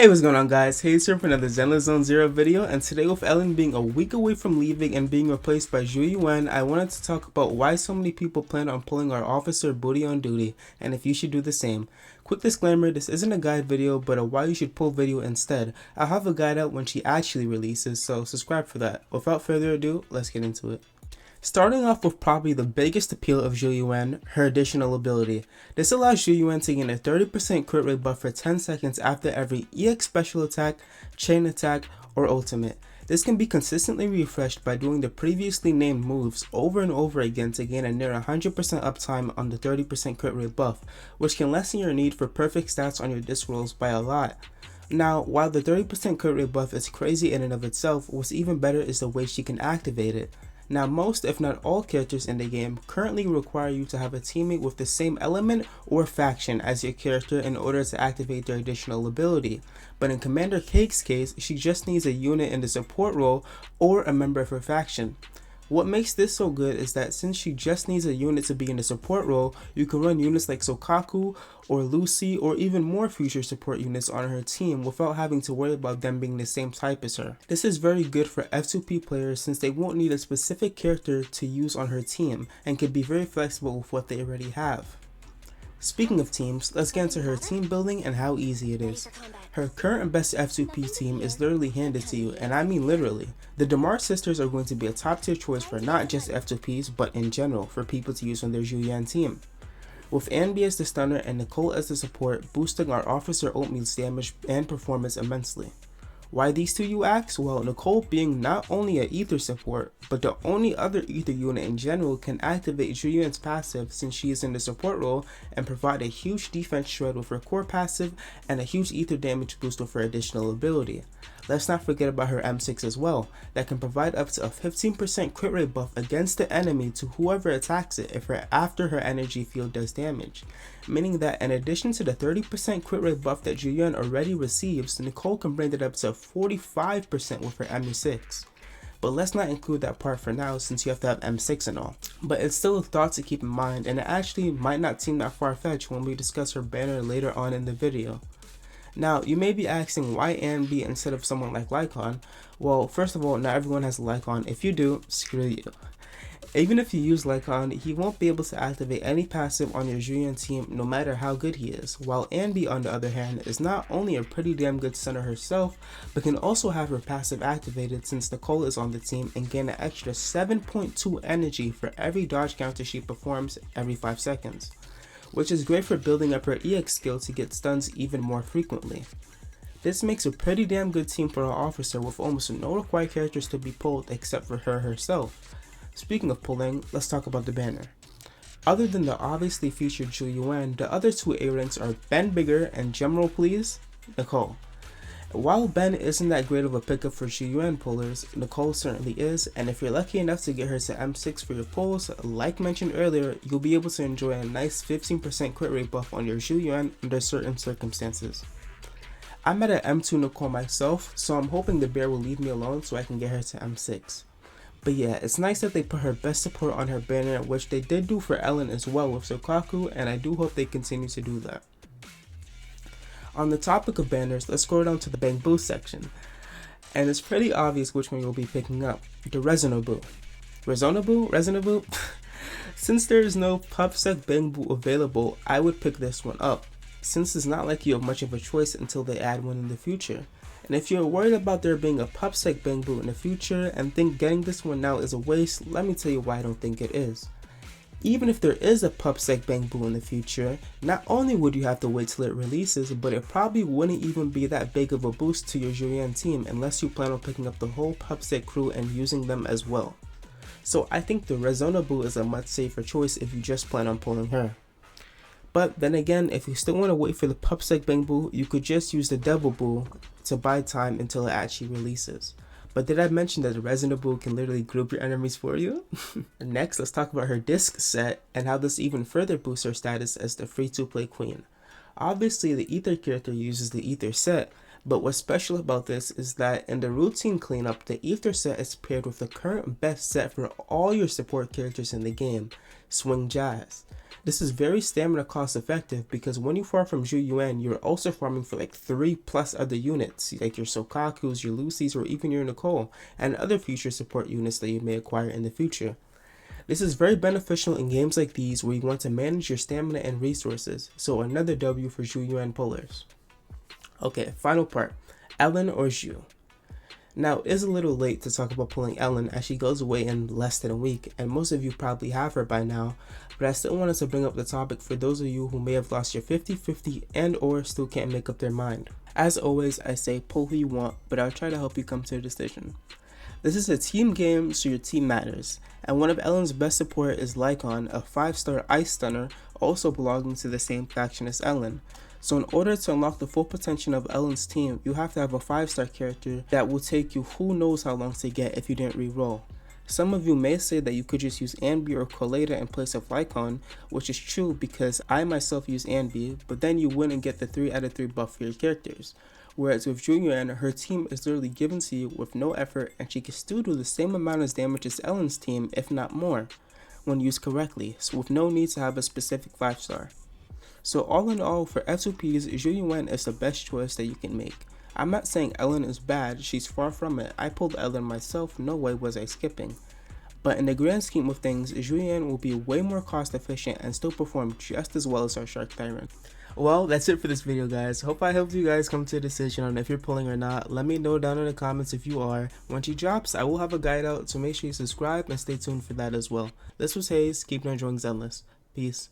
Hey, what's going on guys? Haze here for another Zenless Zone Zero video, and today with Ellen being a week away from leaving and being replaced by Zhu Yuan, I wanted to talk about why so many people plan on pulling our officer booty on duty, and if you should do the same. Quick disclaimer, this isn't a guide video, but a why you should pull video instead. I'll have a guide out when she actually releases, so subscribe for that. Without further ado, let's get into it. Starting off with probably the biggest appeal of Zhu Yuan, her additional ability. This allows Zhu Yuan to gain a 30% crit rate buff for 10 seconds after every EX special attack, chain attack, or ultimate. This can be consistently refreshed by doing the previously named moves over and over again to gain a near 100% uptime on the 30% crit rate buff, which can lessen your need for perfect stats on your disc rolls by a lot. Now, while the 30% crit rate buff is crazy in and of itself, what's even better is the way she can activate it. Now, most if not all characters in the game currently require you to have a teammate with the same element or faction as your character in order to activate their additional ability, but in Commander Cake's case, she just needs a unit in the support role or a member of her faction. What makes this so good is that since she just needs a unit to be in the support role, you can run units like Sokaku or Lucy or even more future support units on her team without having to worry about them being the same type as her. This is very good for F2P players since they won't need a specific character to use on her team and can be very flexible with what they already have. Speaking of teams, let's get into her team building and how easy it is. Her current and best F2P team is literally handed to you, and I mean literally. The Damar sisters are going to be a top tier choice for not just F2Ps, but in general for people to use on their Zhu Yuan team. With Anby as the stunner and Nicole as the support, boosting our Officer Oatmeal's damage and performance immensely. Why these two, you ask? Well, Nicole being not only an ether support, but the only other ether unit in general can activate Zhu Yuan's passive since she is in the support role and provide a huge defense shred with her core passive and a huge ether damage boost with her additional ability. Let's not forget about her M6 as well, that can provide up to a 15% crit rate buff against the enemy to whoever attacks it after her energy field does damage. Meaning that in addition to the 30% crit rate buff that Zhu Yuan already receives, Nicole can bring it up to 45% with her M6. But let's not include that part for now since you have to have M6 and all. But it's still a thought to keep in mind, and it actually might not seem that far-fetched when we discuss her banner later on in the video. Now, you may be asking why Anby instead of someone like Lycon. Well, first of all, not everyone has Lycon. If you do, screw you. Even if you use Lycon, he won't be able to activate any passive on your Zhu Yuan team no matter how good he is, while Anby on the other hand is not only a pretty damn good stunner herself, but can also have her passive activated since Nicole is on the team and gain an extra 7.2 energy for every dodge counter she performs every 5 seconds, which is great for building up her EX skill to get stuns even more frequently. This makes a pretty damn good team for our officer with almost no required characters to be pulled except for her herself. Speaking of pulling, let's talk about the banner. Other than the obviously featured Zhu Yuan, the other two A ranks are Ben Bigger and General Please, Nicole. While Ben isn't that great of a pickup for Zhu Yuan pullers, Nicole certainly is, and if you're lucky enough to get her to M6 for your pulls, like mentioned earlier, you'll be able to enjoy a nice 15% crit rate buff on your Zhu Yuan under certain circumstances. I'm at an M2 Nicole myself, so I'm hoping the bear will leave me alone so I can get her to M6. But yeah, it's nice that they put her best support on her banner, which they did do for Ellen as well with Sokaku, and I do hope they continue to do that. On the topic of banners, let's scroll down to the Bang Boo section. And it's pretty obvious which one you'll be picking up, the Resonabu. Resonabu? Since there is no PubSec Bang Boo available, I would pick this one up, since it's not like you have much of a choice until they add one in the future. And if you're worried about there being a PubSec Bang Boo in the future and think getting this one now is a waste, let me tell you why I don't think it is. Even if there is a PubSec Bang Boo in the future, not only would you have to wait till it releases, but it probably wouldn't even be that big of a boost to your Zhu Yuan team unless you plan on picking up the whole PubSec crew and using them as well. So I think the Resonabu is a much safer choice if you just plan on pulling her. But then again, if you still want to wait for the PubSec Bang Boo, you could just use the Devil Boo to buy time until it actually releases. But did I mention that the Resonabu can literally group your enemies for you? Next, let's talk about her disc set and how this even further boosts her status as the free-to-play queen. Obviously, the Ether character uses the Ether set, but what's special about this is that in the routine cleanup, the Ether set is paired with the current best set for all your support characters in the game, Swing Jazz. This is very stamina cost effective because when you farm from Zhu Yuan, you're also farming for like 3 plus other units, like your Sokakus, your Lucy's, or even your Nicole, and other future support units that you may acquire in the future. This is very beneficial in games like these where you want to manage your stamina and resources, so another W for Zhu Yuan pullers. Okay, final part, Ellen or Zhu. Now, it is a little late to talk about pulling Ellen as she goes away in less than a week, and most of you probably have her by now, but I still wanted to bring up the topic for those of you who may have lost your 50-50 and or still can't make up their mind. As always, I say pull who you want, but I'll try to help you come to a decision. This is a team game, so your team matters, and one of Ellen's best support is Lycon, a 5-star ice stunner, also belonging to the same faction as Ellen. So in order to unlock the full potential of Ellen's team, you have to have a 5-star character that will take you who knows how long to get if you didn't re-roll. Some of you may say that you could just use Anby or Colada in place of Lycon, which is true because I myself use Anby, but then you wouldn't get the 3 out of 3 buff for your characters. Whereas with Zhu Yuan, her team is literally given to you with no effort and she can still do the same amount of damage as Ellen's team, if not more, when used correctly, so with no need to have a specific 5-star. So all in all, for F2Ps, Zhu Yuan is the best choice that you can make. I'm not saying Ellen is bad, she's far from it. I pulled Ellen myself, no way was I skipping. But in the grand scheme of things, Zhu Yuan will be way more cost efficient and still perform just as well as our Shark Tyrant. Well, that's it for this video, guys. Hope I helped you guys come to a decision on if you're pulling or not. Let me know down in the comments if you are. When she drops, I will have a guide out, so make sure you subscribe and stay tuned for that as well. This was Haze. Keep on enjoying Zenless. Peace.